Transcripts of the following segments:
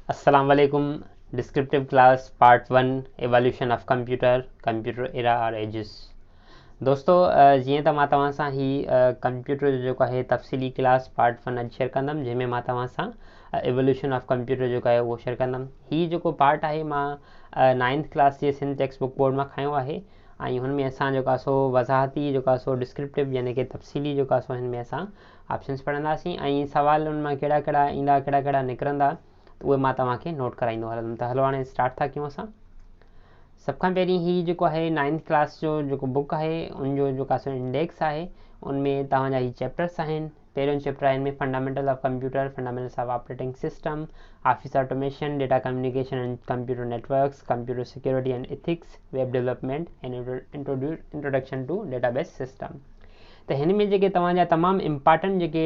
अस्सलाम वालेकुम। Descriptive class part 1 evolution of computer era और एजिस। दोस्तों जीअं त मां तव्हां सां कंप्यूटर जो जेको आहे तफ़सीली क्लास पार्ट 1 अॼु शेयर कंदुमि, जंहिंमें मां तव्हां सां एवोल्यूशन ऑफ कंप्यूटर जेको आहे उहो शेयर कंदुमि। हीउ जेको पार्ट आहे मां 9th क्लास जे सिंध टेक्स्ट बुक बोर्ड मां खयो आहे ऐं हुन में असां जेको आहे सो वज़ाहती जेको आहे सो डिस्क्रिप्टिव यानी कि तफ़सीली जेको आहे सो हिन में असां ऑप्शन्स पढ़ंदासीं ऐं सवाल हुन मां कहिड़ा कहिड़ा ईंदा, कहिड़ा कहिड़ा निकिरंदा, त उहे मां तव्हांखे नोट कराईंदो हलंदुमि। त हलो हाणे स्टार्ट था कयूं असां। सभ खां पहिरीं हीउ जेको आहे 9th क्लास जो जेको बुक आहे उनजो जेको आहे इंडेक्स आहे, उनमें तव्हांजा हीउ चैप्टर्स आहिनि। पहिरियों चैप्टर आहे हिनमें fundamental of computer, fundamentals of operating system, office automation, data communication and computer networks, computer security and ethics, web development and introduction to database system. त हिन में जेके तव्हांजा तमामु इम्पॉर्टेंट जेके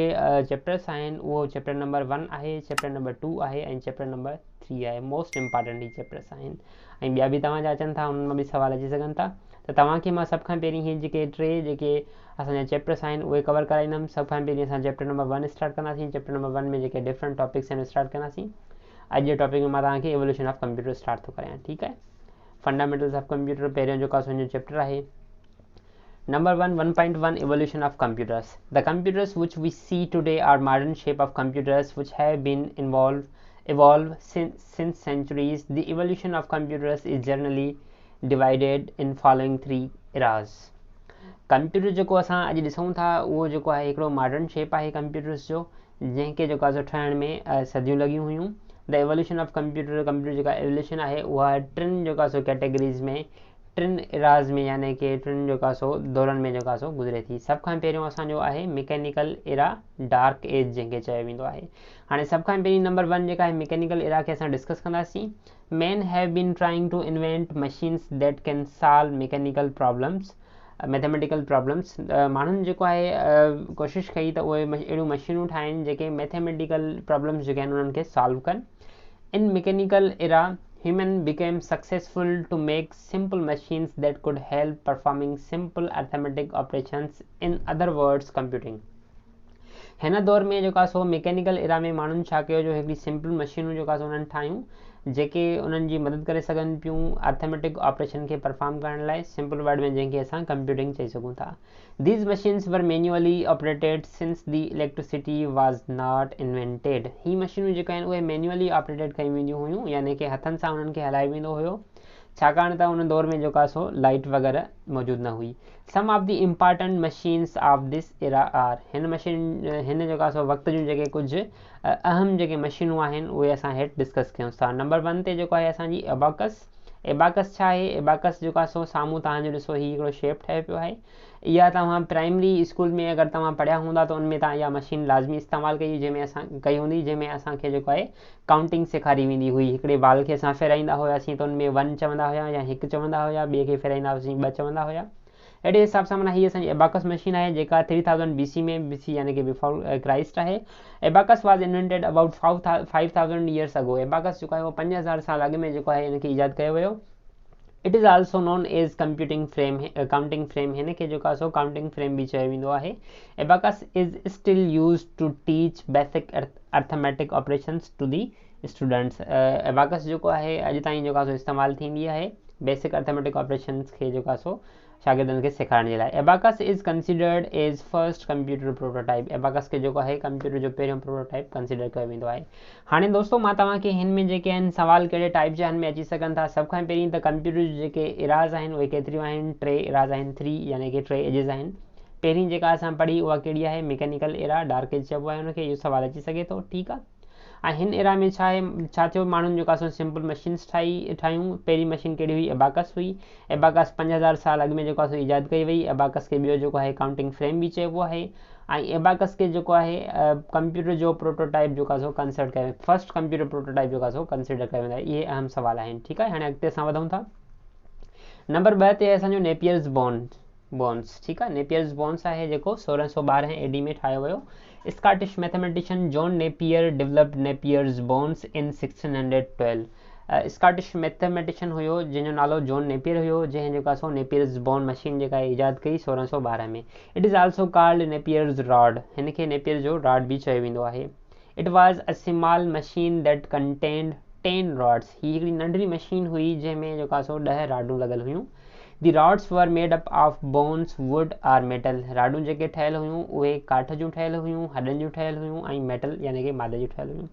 चैप्टर्स आहिनि उहो चैप्टर नंबर 1 आहे, चैप्टर नंबर 2 आहे ऐं चैप्टर नंबर 3 आहे। मोस्ट इम्पॉर्टेंट ही चैप्टर्स आहिनि ऐं ॿिया बि तव्हांजा अचनि था, उन मां बि सवाल अची सघनि था। त तव्हांखे मां सभ खां पहिरीं हीअ जेके टे जेके असांजा चैप्टर्स आहिनि उहे कवर कराईंदुमि। सभ खां पहिरीं असां चैप्टर नंबर 1 स्टार्ट कंदासीं। चैप्टर नंबर 1 में जेके डिफरेंट टॉपिक्स आहिनि स्टार्ट कंदासीं। अॼु जे टॉपिक में मां तव्हांखे एवोल्यूशन ऑफ कंप्यूटर स्टार्ट थो करायां, ठीकु आहे। फंडामेंटल्स ऑफ कंप्यूटर पहिरियों जेको आहे हिनजो चैप्टर आहे। Number 1, 1.1 Evolution of Computers. The computers which we see today are modern shape of computers which have been evolved since centuries. The evolution of computers is generally divided in following three eras. Computer जेको असां अॼु ॾिसूं था उहो जेको आहे हिकिड़ो modern shape आहे कंप्यूटर्स जो, जंहिंखे जेको आहे ठहण में सदियूं लॻियूं हुयूं। द एवोल्यूशन ऑफ कंप्यूटर जेका एवोल्यूशन आहे उहा टिनि जेको आहे कैटेगरीज़ में, टिनि इराज़ में यानी कि टिनि जेको आहे दौरनि में जेको आहे गुज़रे थी। सभ खां पहिरियों असांजो आहे मैकेनिकल एरा, डार्क एज जंहिंखे चयो वेंदो आहे। हाणे सभ खां पहिरीं नंबर 1 जेका आहे मैकेनिकल एरा खे असां डिस्कस कंदासीं। Man have been trying to invent machines that can solve mechanical problems, mathematical problems. माण्हुनि जेको आहे कोशिशि कई त उहे अहिड़ियूं मशीनूं ठाहिनि जेके मैथमेटिकल प्रॉब्लम्स जेके आहिनि उन्हनि खे सॉल्व कनि। इन mechanical era human became successful to make simple machines that could help performing simple arithmetic operations, in other words computing। हिन दौर में जेको आहे मैकेनिकल एरा में माण्हुनि छा कयो, जो हिकिड़ी सिंपल मशीनूं जेको आहे उन्हनि ठाहियूं जेके उन्हनि जी मदद करे सघनि पियूं अर्थमेटिक ऑपरेशन खे परफॉर्म करण लाइ, सिंपल वर्ड में जंहिंखे असां कंप्यूटिंग चई सघूं था। दीज मशीन्स वर manually operated since the electricity was not invented. ही मशीनूं जेके आहिनि उहे मैन्युअली ऑपरेटेड कयूं वेंदियूं हुयूं, यानी कि हथनि सां उन्हनि खे हलायो वेंदो हुयो, छाकाणि त उन दौर में जेको आहे लाइट वग़ैरह मौजूदु न हुई। Some of the important machines of this era are, हिन जेको आहे वक़्त जूं जेके कुझु अहम जेके मशीनूं आहिनि उहे असां हेठि डिस्कस कयूं था। नंबर 1 ते जेको आहे असांजी एबाकस। एबाकस छा आहे? एबाकस जेको आहे साम्हूं तव्हांजो ॾिसो हीउ हिकिड़ो शेप ठहियो पियो आहे। इहा तव्हां प्राइमरी स्कूल में अगरि तव्हां पढ़िया हूंदा त उनमें तव्हां इहा मशीन लाज़मी इस्तेमालु कई, जंहिंमें असांखे जेको आहे काउंटिंग सेखारी वेंदी हुई। हिकिड़े बाल खे असां फेराईंदा हुआसीं त उनमें 1 चवंदा हुआ या 1 चवंदा हुआ, ॿिए खे फेराईंदा हुआसीं 2 चवंदा हुआ। अहिड़े हिसाब सां माना हीअ असांजी एबाकस मशीन आहे जेका 3000 BC में, BC यानी कि बिफोर क्राइस्ट आहे। Abacus was invented about 5000 years ago. Abacus जेको आहे उहो 5000 साल अॻु में जेको आहे हिनखे ईजाद कयो वियो। It is also known as counting frame, हिन खे जेको आहे काउंटिंग फ्रेम भी चयो वेंदो आहे। Abacus is still use to teach basic arithmetic operations to the students. Abacus जेको आहे अॼु ताईं जेको आहे इस्तेमालु थींदी आहे बेसिक अर्थमेटिक ऑपरेशंस खे जेको आहे शागिर्दनि खे सेखारण जे लाइ। Abacus is considered as first computer prototype. Abacus खे जेको आहे कंप्यूटर जो पहिरियों प्रोटोटाइप कंसिडर कयो वेंदो आहे। हाणे दोस्तों मां तव्हांखे हिन में जेके आहिनि सवाल कहिड़े टाइप जा हिन में अची सघनि था। सभ खां पहिरीं त कंप्यूटर जो जेके इराज़ आहिनि उहे केतिरियूं आहिनि? 3 इराज़ आहिनि, 3 यानी कि 3 एजिस आहिनि। पहिरीं जेका असां पढ़ी उहा कहिड़ी आहे? मैकेनिकल एरा, डार्क एज चइबो आहे हुनखे। इहो सवाल अची सघे थो, ठीकु आहे। ऐं हिन एरा में छा आहे, छा थियो, माण्हुनि जेको आहे सिंपल मशीन्स ठाहियूं। पहिरीं मशीन कहिड़ी हुई? एबाकस हुई। एबाकस 5000 साल अॻु में जेको आहे ईजाद कई वई। एबाकस खे ॿियो जेको आहे काउंटिंग फ्रेम भी चइबो आहे। ऐं एबाकस खे जेको आहे कंप्यूटर जो प्रोटोटाइप जेको आहे कंसिडर कयो, फर्स्ट कंप्यूटर प्रोटोटाइप जेको आहे कंसिडर कयो वेंदो आहे। इहे अहम सवाल आहिनि, ठीकु आहे। हाणे अॻिते असां वधूं था। नंबर 2 ते असांजो नेपियर्स बोन्स, ठीकु आहे। नेपियर्स बोन्स आहे जेको 1612 AD में ठाहियो वियो। Scottish mathematician John Napier developed Napier's bones in 1612। Scottish mathematician हुयो जंहिंजो नालो जॉन नेपियर हुयो, जंहिं जेको आहे नेपियर्स बोन मशीन जेका ईजाद कई 1612 में। It is also called Napier's rod, हिन खे नेपियर जो रॉड भी चयो वेंदो आहे। It was a small machine that contained 10 rods। ही हिकिड़ी नंढड़ी मशीन हुई जंहिंमें जेका सो 10 राडूं लॻल हुयूं। The rods were made up of bones wood or metal. राडूं जेके ठहियल हुयूं उहे काठ जूं ठहियल हुयूं, हॾनि जूं ठहियल हुयूं ऐं मेटल यानी कि मादे जूं ठहियल हुयूं।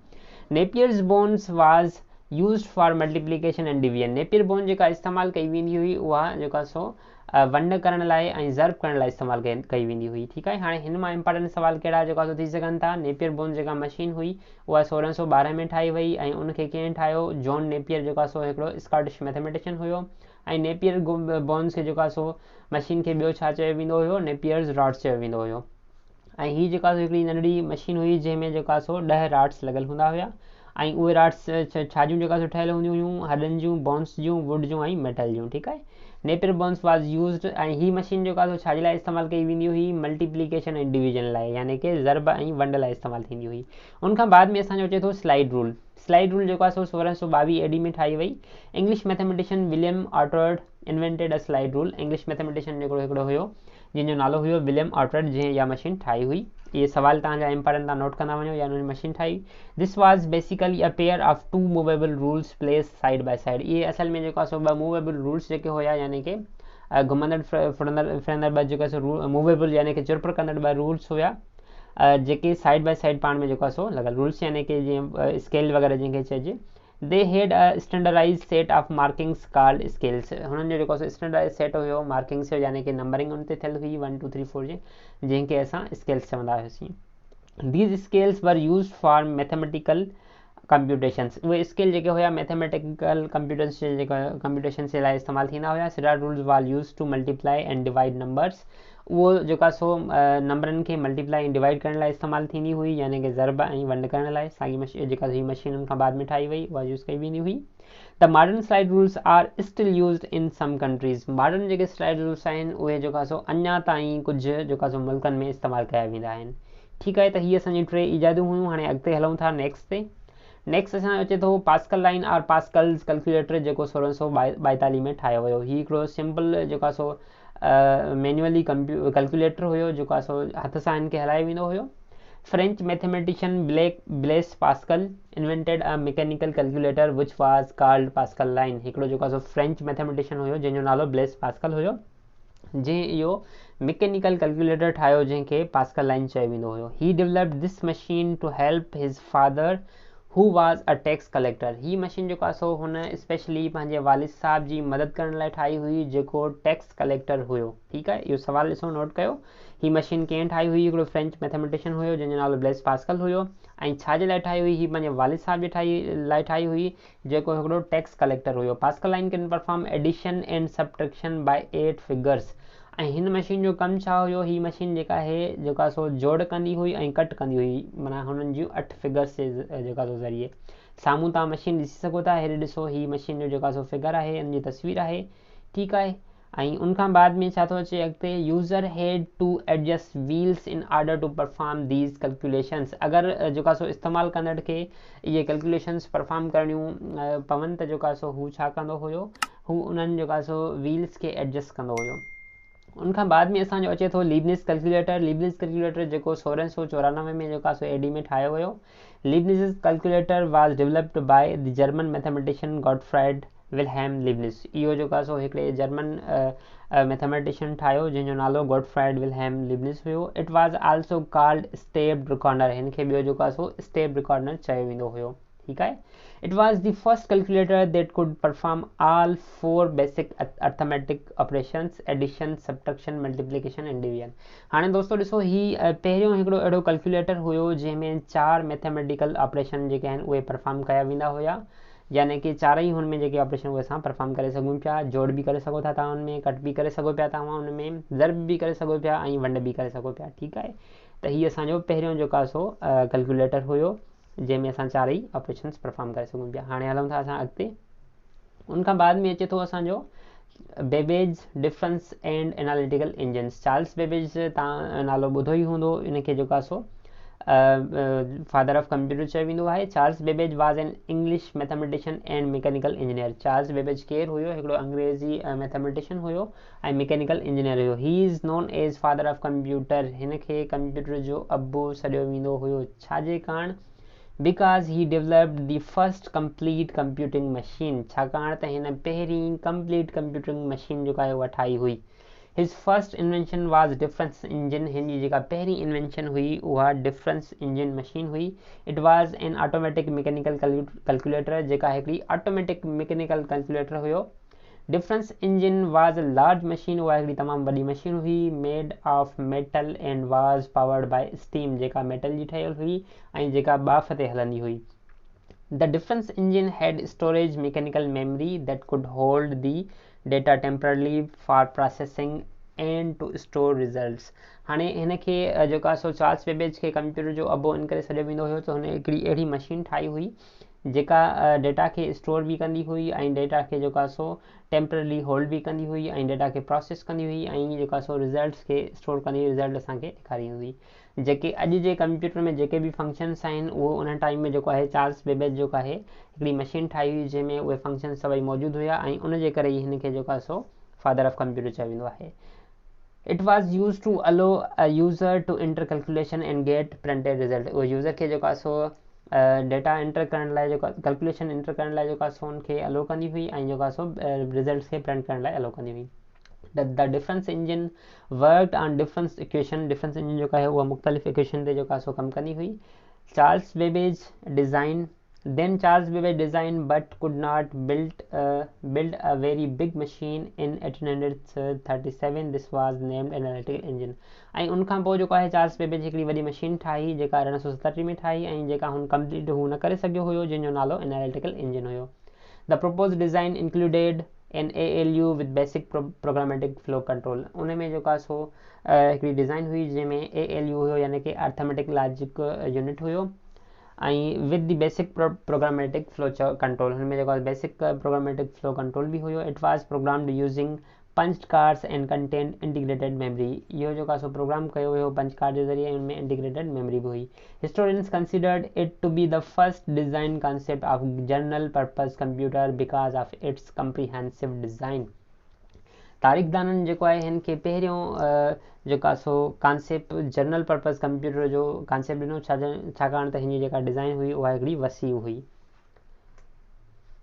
Napier's bones was used for multiplication and division. Napier bone जेका इस्तेमालु कई वेंदी हुई उहा जेका सो वंड करण लाइ ऐं ज़र्ब करण लाइ इस्तेमालु कई वेंदी हुई। ठीकु आहे। हाणे हिन मां इंपॉर्टेंट सवाल कहिड़ा जेका सो थी सघनि था। नेपियर बोन जेका मशीन हुई उहा 1612 में ठाही वई ऐं उनखे कंहिं ठाहियो? जॉन नेपियर जेका सो हिकिड़ो स्कॉटिश मैथमेटिशियन हुयो। ऐं नेपियर बोन्स खे जेका सो मशीन खे ॿियो छा चयो वेंदो हुयो? नेपियर्स रॉड्स चयो वेंदो हुयो। ऐं हीअ जेका सो हिकिड़ी नंढड़ी मशीन हुई जंहिंमें जेका सो 10 रॉड्स लॻल हूंदा हुया ऐं उहे रॉड्स छा जूं जेका सो ठहियल हूंदियूं हुयूं? हॾनि जूं, बोन्स जूं, वुड जूं ऐं मेटल जूं। ठीकु आहे। नेपियर बोन्स वाज यूज़्ड ऐं ही मशीन जेका सो छाजे लाइ इस्तेमालु कई वेंदी हुई? मल्टीप्लिकेशन ऐं डिवीजन लाइ, यानी कि ज़र्ब ऐं वंड लाइ इस्तेमालु थींदी हुई। उनखां बाद में असांजो अचे थो स्लाइड रूल। स्लाइड रूल जेको आहे सो 1622 AD में ठाही वई। English mathematician William Oughtred invented a slide rule. English mathematician हिकिड़ो हुयो जंहिंजो नालो हुयो विलियम ऑर्टर्ड, जंहिं इहा मशीन ठाही हुई। ये सवाल तव्हांजा इंपॉर्टेंट तव्हां नोट कंदा वञो या उन्हनि मशीन ठाही। This was basically a pair of 2 movable rules place side by side. ये असल में जेको आहे सो 2 मूवेबल रूल्स जेके हुया, यानी कि घुमंदड़ फिरंदड़ ॿ जेका सो मूवेबल यानी कि चुरपुर कंदड़ 2 रूल्स हुया जेके साइड बाय साइड पाण में जेको आहे सो लॻल। रूल्स यानी कि जीअं स्केल वग़ैरह जंहिंखे चइजे। They had a standardize set of markings called scales. हुननि जो जेको स्टैंडर्डाइज सेट हुयो मार्किंग्स जो, यानी कि नंबरिंग उन ते थियल हुई 1 2 3 4 जी, जंहिंखे असां स्केल्स चवंदा हुआसीं। दीज स्केल्स वर यूज़्ड फॉर मैथमेटिकल कंप्यूटेशंस। उहे स्केल जेके हुया मैथमेटिकल कंप्यूटेशन जे लाइ इस्तेमालु थींदा हुया। सिरा rules were use to multiply and divide numbers. उहो जेका सो नंबरनि खे मल्टीप्लाई ऐं डिवाइड करण लाइ इस्तेमालु थींदी हुई, यानी कि ज़र्ब ऐं वंड करण लाइ। साॻी मशीन जेका हीअ मशीन उन खां बाद में ठाही वई उहा यूज़ कई वेंदी हुई। The modern slide rules are still used in some countries. Modern जेके स्लाइड रूल्स आहिनि उहे जेका सो अञा ताईं कुझु जेका सो मुल्कनि में इस्तेमालु कया वेंदा आहिनि। ठीकु आहे। त हीअ असांजी 3 ईजादूं हुयूं। हाणे अॻिते हलूं था नेक्स्ट ते। नेक्स्ट असांजो अचे थो पास्कल लाइन और पास्कल्स कैलकुलेटर, जेको 1642 में ठाहियो हुयो। हीअ हिकिड़ो सिंपल जेका सो मैनुअली कैलकुलेटर हुयो जेको आहे सो हथ सां हिनखे हलायो वेंदो हुयो। French mathematician Blaise Pascal invented a mechanical calculator which was called pascal line. हिकिड़ो जेको आहे सो फ्रेंच मैथमेटिशियन हुयो जंहिंजो नालो ब्लेस पास्कल हुयो, जंहिं इहो मैकेनिकल कैलकुलेटर ठाहियो जंहिंखे पास्कल लाइन चयो वेंदो हुयो। He developed this machine to help his father who was a tax collector. ही मशीन जेको आहे सो हुन स्पेशली पंहिंजे वालिद साहब जी मदद करण लाइ ठाही हुई जेको टैक्स कलेक्टर हुयो। ठीकु आहे। इहो सवाल ॾिसो नोट कयो। ही मशीन कंहिं ठाही हुई? हिकिड़ो फ्रेंच मैथमेटिशियन हुयो जंहिंजो नालो ब्लेस पास्कल हुयो। ऐं छाजे लाइ ठाही हुई? ही पंहिंजे वालिद साहब जे लाइ ठाही हुई जेको हिकिड़ो टैक्स कलेक्टर हुयो। Pascaline can perform addition and subtraction by 8 figures. ऐं हिन मशीन जो कमु छा हुयो? ही मशीन जेका आहे जेका सो जोड़ कंदी हुई ऐं कट कंदी हुई, माना हुननि जूं 8 फिगर्स जे जेका सो ज़रिए। साम्हूं तव्हां मशीन ॾिसी सघो था। हेॾे ॾिसो, ही मशीन जो जेका सो फिगर आहे, हिन जी तस्वीर आहे। ठीकु आहे। ऐं उनखां बाद में छा थो अचे अॻिते? User had to adjust wheels in order to perform these calculations. अगरि जेका सो इस्तेमालु कंदड़ खे इहे कैलकुलेशंस परफॉर्म करणियूं पवनि त जेका सो हू छा कंदो हुयो? हू उन्हनि जेका सो व्हील्स खे एडजस्ट कंदो हुयो। उनखां बाद में असांजो अचे थो लीबनिज़ कैलकुलेटर। लीबनिज़ कैलकुलेटर जेको 1694 में जेका सो एडी में ठाहियो हुयो। Leibniz calculator was developed by the German mathematician Gottfried Wilhelm Leibniz. इहो जेका सो हिकिड़े जर्मन मैथमेटिशियन ठाहियो जंहिंजो नालो गॉटफ्राइड विल्हेम लीबनिज़ हुयो। It was also called stepped recorder. हिनखे ॿियो जेको आहे सो स्टेप्ड रिकॉर्डर चयो वेंदो हुयो। ठीकु आहे। It was the first calculator that could perform all 4 basic arithmetic operations: addition, subtraction, multiplication and division. हाणे दोस्तों ॾिसो, ही पहिरियों हिकिड़ो अहिड़ो कैलकुलेटर हुयो जंहिंमें 4 मैथमेटिकल ऑपरेशन जेके आहिनि उहे परफॉर्म कया वेंदा हुया, यानी कि चारई हुन में जेके ऑपरेशन उहे असां परफॉर्म करे सघूं पिया। जोड़ बि करे सघो था तव्हां हुन में, कट बि करे सघो पिया तव्हां हुन में, ज़र्ब बि करे सघो पिया ऐं वंड बि करे सघो पिया। ठीकु आहे। त हीअ असांजो पहिरियों जेको आहे सो कैलकुलेटर हुयो जंहिंमें असां चारई ऑपरेशन्स परफॉर्म करे सघूं पिया। हाणे हलूं था असां अॻिते। उनखां बाद में अचे थो असांजो Babbage difference and analytical engines. Charles Babbage तव्हां नालो ॿुधो ई हूंदो। इनखे जेको आहे सो फादर ऑफ कंप्यूटर चयो वेंदो आहे। Charles Babbage was an English mathematician and mechanical engineer. Charles Babbage केरु हुयो? हिकिड़ो अंग्रेज़ी मैथमेटिशियन हुयो ऐं मैकेनिकल इंजीनियर हुयो। He is known as father of computer. हिनखे कंप्यूटर जो अबु सॾियो वेंदो हुयो। छाजे कारण? Because he developed the first complete computing machine, छाकाणि त हिन पहिरीं कंप्लीट कंप्यूटिंग मशीन जेका आहे उहा ठाही हुई। His first invention was difference engine, हिन जी जेका पहिरीं इन्वेंशन हुई उहा डिफरेंस इंजन मशीन हुई। It was an automatic mechanical calculator, जेका हिकिड़ी ऑटोमेटिक मैकेनिकल कैलकुलेटर हुयो। Difference engine was a large machine, उहा हिकिड़ी तमामु वॾी मशीन हुई, made of metal and was powered by steam, जेका मेटल जी ठहियल हुई ऐं जेका बाफ़ ते हलंदी हुई। The difference engine had storage mechanical memory that could hold the data temporarily for processing and to store results। हाणे हिन खे जेको आहे सो चार्ल्स बेबेज खे कंप्यूटर जो अबो इन करे सॾियो वेंदो हुयो, त हुन हिकिड़ी अहिड़ी मशीन ठाही हुई जेका डेटा खे स्टोर भी कंदी हुई ऐं डेटा खे जेको आहे सो टेम्पररी होल्ड भी कंदी हुई ऐं डेटा खे प्रोसेस कंदी हुई ऐं जेको आहे सो रिज़ल्ट्स खे स्टोर कंदी हुई, रिज़ल्ट असांखे ॾेखारींदी हुई। जेके अॼु जे कंप्यूटर में जेके भी फंक्शन्स आहिनि उहो उन टाइम में जेको आहे चार्ल्स बेबेज जेको आहे हिकिड़ी मशीन ठाही हुई जंहिंमें उहे फंक्शन सभई मौजूदु हुया ऐं उन जे करे ई हिन खे जेको आहे सो फादर ऑफ कंप्यूटर चयो वेंदो आहे। It was use to allow a user to enter calculation and get printed result, उहो यूज़र खे जेको आहे सो डेटा एंटर करण लाइ जेको कैलकुलेशन एंटर करण लाइ जेको आहे सो उनखे अलो कंदी हुई ऐं जेको आहे सो रिज़ल्ट्स खे प्रिंट करण लाइ अलो कंदी हुई। The difference engine worked on difference equation, difference engine जेको आहे उहा मुख़्तलिफ़ इक्वेशन ते जेको आहे सो कमु कंदी हुई। Charles Babbage design Then Charles Babbage designed but could not build a very big machine in 1837. This was named analytical engine। ऐं उनखां पोइ जेको आहे चार्ल्स बेबेज हिकिड़ी वॾी मशीन ठाही जेका 1837 में ठाही ऐं जेका हुन कंप्लीट हू न करे सघियो हुयो, जंहिंजो नालो एनालिटिकल इंजन हुयो। The propose design included an ALU with basic programmatic flow control, उन में जेको आहे सो हिकिड़ी डिज़ाइन हुई जंहिंमें ALU हुयो यानी कि अर्थमेटिक लॉजिक यूनिट हुयो ऐं with the basic programmatic flow control, हुन में जेको आहे बेसिक प्रोग्रामेटिक फ्लो कंट्रोल बि हुयो। It was programmed using punch cards and content integrated memory, इहो जेको आहे सो प्रोग्राम कयो हुयो पंच कार्ड जे ज़रिए, उनमें इंटीग्रेटेड मेमरी बि हुई। Historians considered it to be the first design concept of general purpose computer because of its comprehensive design. तारीख़दाननि जेको आहे हिन खे पहिरियों जेको आहे सो कॉन्सेप्ट जनरल पर्पज़ कंप्यूटर जो कॉन्सेप्ट ॾिनो, छाकाणि त हिन जी जेका डिज़ाइन हुई उहा हिकिड़ी वसी हुई।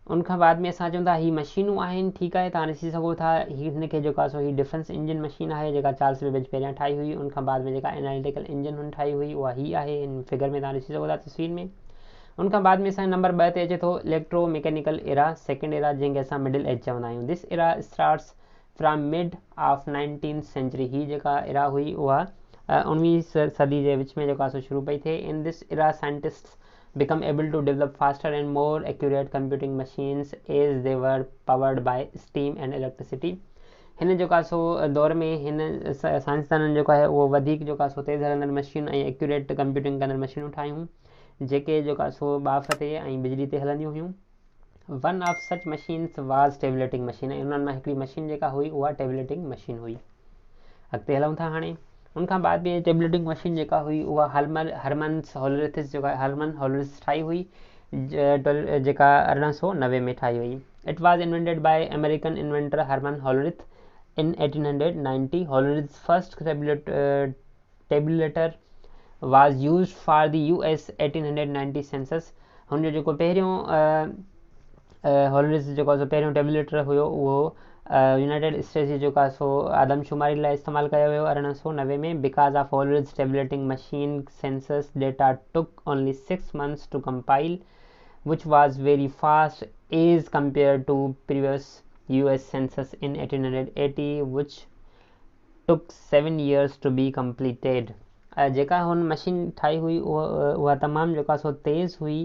उनखां बाद में असां चऊं था हीअ मशीनूं आहिनि, ठीकु आहे, तव्हां ॾिसी सघो था हिन खे जेको आहे सो हीअ डिफरेंस इंजन मशीन आहे जेका चार्ल्स बेबेज पहिरियां ठाही हुई। उनखां बाद में जेका एनालिटिकल इंजन हुन ठाही हुई उहा हीअ आहे, हिन फिगर में तव्हां ॾिसी सघो था तस्वीर में। उनखां बाद में असांजो नंबर 2 ते अचे थो electromechanical era, second era, जंहिंखे असां मिडिल एज चवंदा आहियूं। This era starts from mid of 19th century, ही जेका एरा हुई उहा 19वीं सदी जे विच में जेको आहे सो शुरू पई थिए। इन this era scientists become able to develop faster and more accurate computing machines as they were powered by steam and electricity। हिन जेको आहे सो दौर में हिन साइंसदाननि जेको आहे उहो वधीक जेको आहे सो तेज़ हलंदड़ मशीन ऐं एक्यूरेट कंप्यूटिंग कंदड़ मशीनूं ठाहियूं जेके जेको आहे सो बाफ़ ते ऐं बिजली ते हलंदियूं हुयूं। One of such machines was tabulating machine, ऐं उन्हनि मां हिकिड़ी मशीन जेका हुई उहा टेबलेटिंग मशीन हुई। अॻिते हलूं था हाणे। उनखां बाद में टेबलेटिंग मशीन जेका हुई उहा हरमन हॉलरिथिस जेका हरमन हॉलरिथिस ठाही हुई, जेका 1890 में ठाही हुई। It was invented by American inventor Herman Hollerith in 1890। Hollerith's first tabulator was used for the US 1890 census. हुनजो जेको पहिरियों हॉलरिथ्स जेको आहे सो पहिरियों टेबुलेटर हुयो उहो यूनाइटेड स्टेट्स जी जेको आहे सो आदमशुमारी लाइ इस्तेमालु कयो वियो 1890 में। Because of Hollerith's tabulating machine census data took only 6 months to compile which was very fast as compared to previous US census in 1880 which took 7 years to be completed। जेका हुन मशीन ठाही हुई उहा तमामु जेका सो तेज़ हुई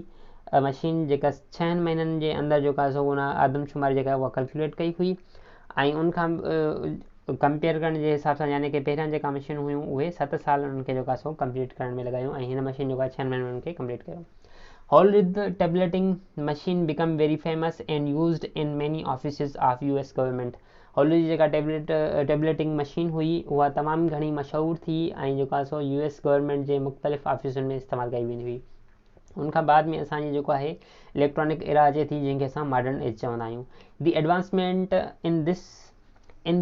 मशीन, जेका 6 महीननि जे अंदरि जेका आहे सो उन आदमशुमारी जेका आहे उहा कैलकुलेट कई हुई ऐं उनखां कंपेयर करण जे हिसाब सां यानी कि पहिरियां जेका मशीन हुयूं उहे 7 साल उन्हनि खे जेका सो कंप्लीट करण में लॻायूं ऐं हिन मशीन जेको आहे 6 महीननि में उन्हनि खे कंप्लीट कयो। Hollerith tableting machine become very famous and used in many offices of US government। Hollerith जी जेका टेबलेटिंग मशीन हुई उहा तमामु घणी मशहूरु थी ऐं जेका सो US गवर्नमेंट जे मुख़्तलिफ़ ऑफिसुनि में इस्तेमालु कई वेंदी हुई। उनखां बाद में असांजी जेको आहे इलेक्ट्रॉनिक एरा अचे थी जंहिंखे असां मॉडर्न एज चवंदा आहियूं। The advancement in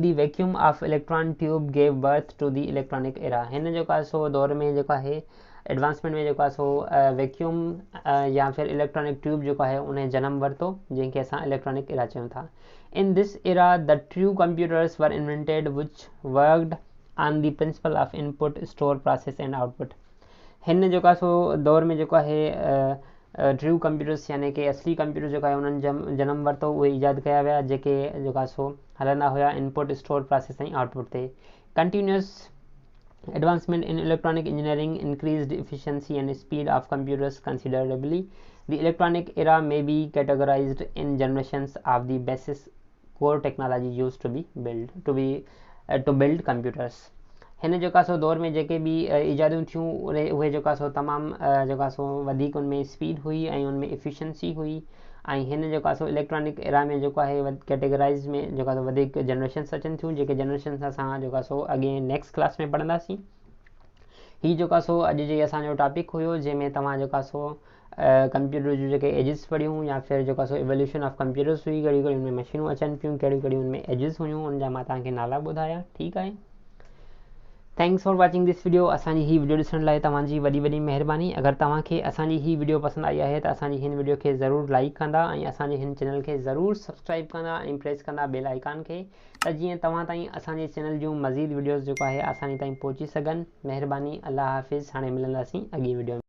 the vacuum of electron tube gave birth to the electronic era. हिन जेको आहे सो दौर में जेको आहे एडवांसमेंट में जेको आहे सो वैक्यूम या फिर इलेक्ट्रॉनिक ट्यूब जेको आहे उन जनम वरितो जंहिंखे असां इलेक्ट्रॉनिक एरा चयूं था. In this era the true computers were invented which worked on the principle of input store process and output. हिन जेको आहे सो दौर में जेको आहे ट्रू कंप्यूटर्स यानी कि असली कंप्यूटर जेको आहे उन्हनि जनम वरितो, उहे ईजाद कया विया जेके जेको आहे सो हलंदा हुआ इनपुट स्टोर प्रोसेस ऐं आउटपुट ते. Continuous advancement in electronic engineering increased efficiency and speed of computers considerably. The electronic era may be categorized in generations of the basis core technology used to build computers. हिन जेको आहे सो दौर में जेके बि ईजादियूं थियूं उहे जेको आहे सो तमामु जेको आहे सो वधीक उनमें स्पीड हुई ऐं उनमें एफिशिएंसी हुई. ऐं हिन जेको आहे सो इलेक्ट्रॉनिक एरा में जेको आहे कैटेगराइज़ में जेको आहे सो वधीक जनरेशन्स अचनि थियूं, जेके जनरेशन्स असां जेको आहे सो अॻे नेक्स्ट क्लास में पढ़ंदासीं. हीउ जेको आहे सो अॼु जे असांजो टॉपिक हुयो जंहिंमें तव्हां जेको आहे सो कंप्यूटर जूं जेके एजिस पढ़ियूं या फिर जेको आहे सो इवोल्यूशन ऑफ कंप्यूटर्स हुई, कहिड़ियूं कहिड़ियूं उनमें मशीनूं अचनि पियूं, कहिड़ियूं कहिड़ियूं उनमें एजिस हुयूं, उनजा मां तव्हांखे नाला ॿुधाया. ठीकु आहे. Thanks for watching this video. असांजी ही वीडियो ॾिसण लाइ तव्हांजी वॾी वॾी महिरबानी. अगरि तव्हांखे असांजी ही वीडियो पसंदि आई आहे त असांजी हिन वीडियो खे ज़रूरु लाइक कंदा ऐं असांजे हिन चैनल खे ज़रूरु सब्सक्राइब कंदा ऐं प्रेस कंदा बेल आइकन खे, त जीअं तव्हां ताईं असांजे चैनल जूं मज़ीद वीडियोज़ जेको आहे आसानी ताईं पहुची सघनि. महिरबानी. अल्लाह हाफ़िज़. हाणे मिलंदासीं अॻी वीडियो में.